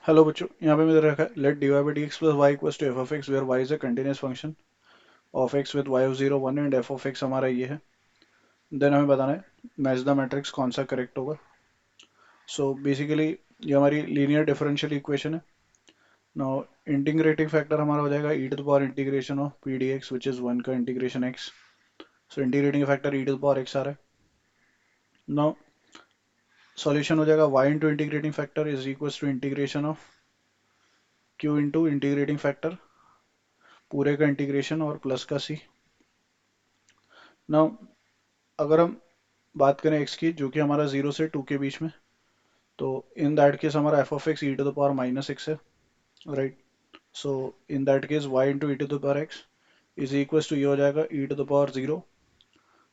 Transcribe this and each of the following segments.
Hello बच्चों, यहाँ पे मैंने रखा है late dy by dx plus y equals to f of x where y is a continuous function of x with y of 0 1 and f of x हमारा ये है। देन हमें बताना है मैच द मैट्रिक्स कौन सा करेक्ट होगा। सो basically ये हमारी लीनियर डिफरेंशियल इक्वेशन है। नाउ इंटीग्रेटिंग फैक्टर हमारा हो जाएगा e to the power integration of p d x which is 1 का integration x। So integrating factor e to the power x आ रहा है। नाउ सॉल्यूशन हो जाएगा y into integrating factor is equals to integration of q into integrating factor पूरे का integration और plus का c। नाउ अगर हम बात करें x की जो कि हमारा 0 से 2 के बीच में, तो इन दैट केस हमारा f of x e to the power minus x है, right. So in that case y into e to the power x is equal to ये हो जाएगा e to the power 0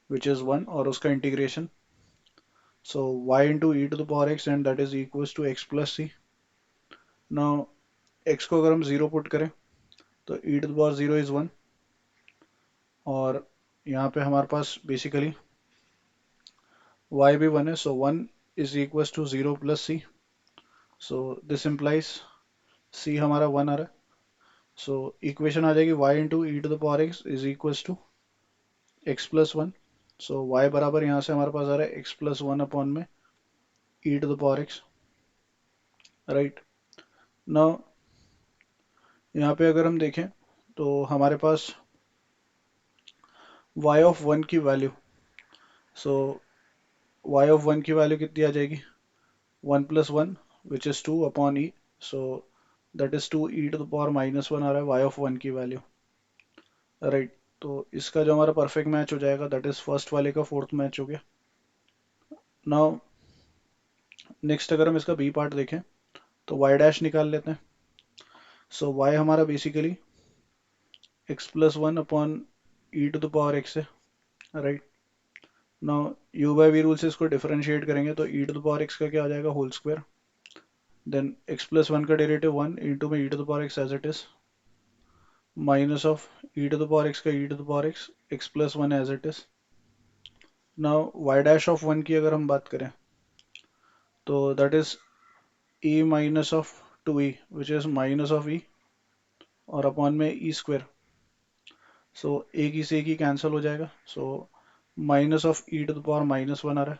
which is 1 और उसका integration. So y into e to the power x and that is equal to x plus c. Now x को अगर हम 0 put करें तो e to the power 0 is 1 और यहाँ पे हमारे पास बेसिकली y भी 1 है, so 1 is equal to 0 plus c. So this implies c हमारा 1 आ रहा है। सो इक्वेशन आ जाएगी y into e to the power x is equal to x plus 1। So y बराबर यहाँ से हमारे पास आ रहा है एक्स प्लस 1 अपॉन में e to the power x, right. Now यहाँ पे अगर हम देखें तो हमारे पास y ऑफ 1 की वैल्यू, सो y ऑफ 1 की वैल्यू कितनी आ जाएगी 1 plus 1 which is 2 upon e. So that is 2 e to the power minus 1 आ रहा है y ऑफ 1 की वैल्यू, राइट। तो इसका जो हमारा परफेक्ट मैच हो जाएगा दैट इज़ फर्स्ट वाले का फोर्थ मैच हो गया। नाउ नेक्स्ट अगर हम इसका बी पार्ट देखें तो y डैश निकाल लेते हैं। सो y हमारा basically x plus 1 upon e to the power x है, right. Now u by v rule से इसको डिफरेंशिएट करेंगे तो e to the power x का क्या आ जाएगा whole square, then x plus 1 का डेरिवेटिव 1 इंटू में e to the power x as it is minus of e to the power x का e to the power x x plus 1 as it is. Now y dash of 1 की अगर हम बात करें तो that is e minus of 2 e which is minus of e और upon में E square. सो एक ही से एक ही कैंसिल हो जाएगा। So minus of e to the power minus 1 आ रहा है।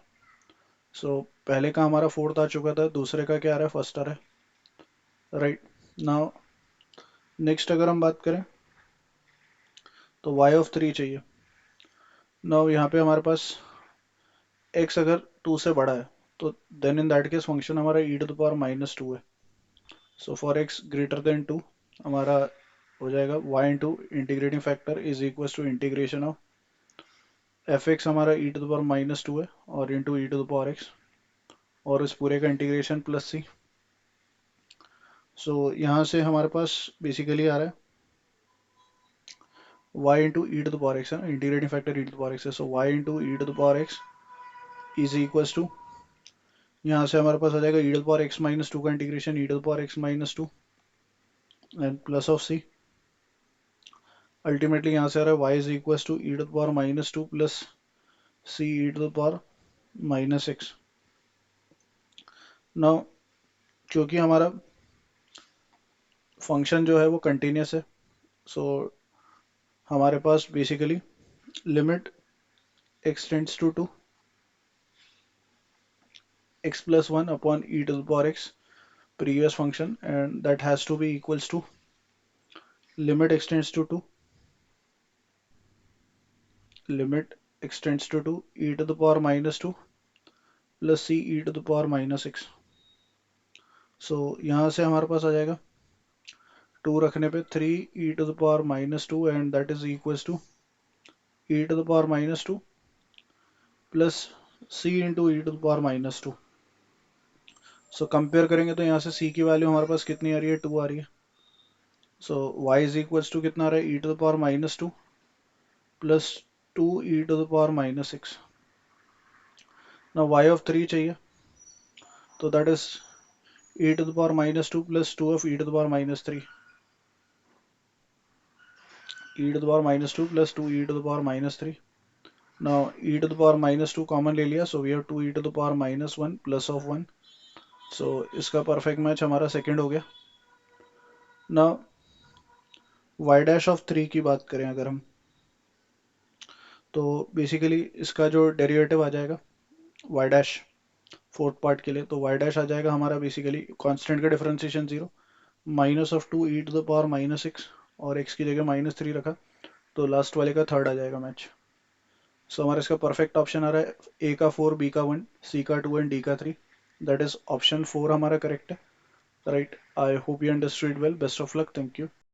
सो पहले का हमारा फोर्थ आ चुका था, दूसरे का क्या आ रहा है फर्स्ट आ रहा है, राइट। नाउ नेक्स्ट अगर हम बात करें तो y ऑफ 3 चाहिए। नाउ यहाँ पे हमारे पास x अगर 2 से बड़ा है तो then in that case function हमारा e to the power minus 2 है। So for x greater than 2 हमारा हो जाएगा y into integrating factor is equal to integration of f x हमारा e to the power minus 2 है और into e to the power x और इस पूरे का इंटीग्रेशन प्लस सी। सो यहाँ से हमारे पास बेसिकली आ रहा है y into e to the power x है, integrating factor e to the power x है। So y into e to the power x is equal to यहाँ से हमारे पास आ जाएगा e to the power x minus 2 का integration e to the power x minus 2 and plus of c. Ultimately यहाँ से आ रहा है y is equal to e to the power minus 2 plus c e to the power minus x. Now क्योंकि हमारा function जो है वो कंटिन्यूस है, सो हमारे पास basically limit x tends to 2 x plus 1 upon e to the power x previous function and that has to be equals to limit extends to 2 limit extends to 2 e to the power minus 2 plus c e to the power minus 6। सो यहाँ से हमारे पास आ जाएगा 2 रखने पे 3 e to the power minus 2 and that is equals to e to the power minus 2 plus c into e to the power minus 2। So compare करेंगे तो यहाँ से c की वैल्यू हमारे पास कितनी आ रही है 2 आ रही है। So y is equals to कितना आ रहा है e to the power minus 2 plus 2 e to the power minus 6। ना y ऑफ 3 चाहिए तो that is e to the power minus 2 plus 2 of e to the power minus 3 e to the power minus 2 plus 2 e to the power minus 3। now e to the power minus 2 common ले लिया, so we have 2 e to the power minus 1 plus of 1 सो इसका perfect match हमारा second हो गया ना। Y dash of three की बात करें अगर हम, तो बेसिकली इसका जो डेरिवेटिव आ जाएगा वाई डैश फोर्थ पार्ट के लिए, तो वाई डैश आ जाएगा हमारा बेसिकली कांस्टेंट का differentiation zero minus of two e to the power minus six, और एक्स की जगह -3 रखा, तो लास्ट वाले का थर्ड आ जाएगा मैच। सो हमारा इसका परफेक्ट ऑप्शन आ रहा है ए का 4, बी का 1, सी का 2 एंड डी का 3। दैट इज ऑप्शन 4 हमारा करेक्ट है। Right, I hope you understood well, best of luck, thank you.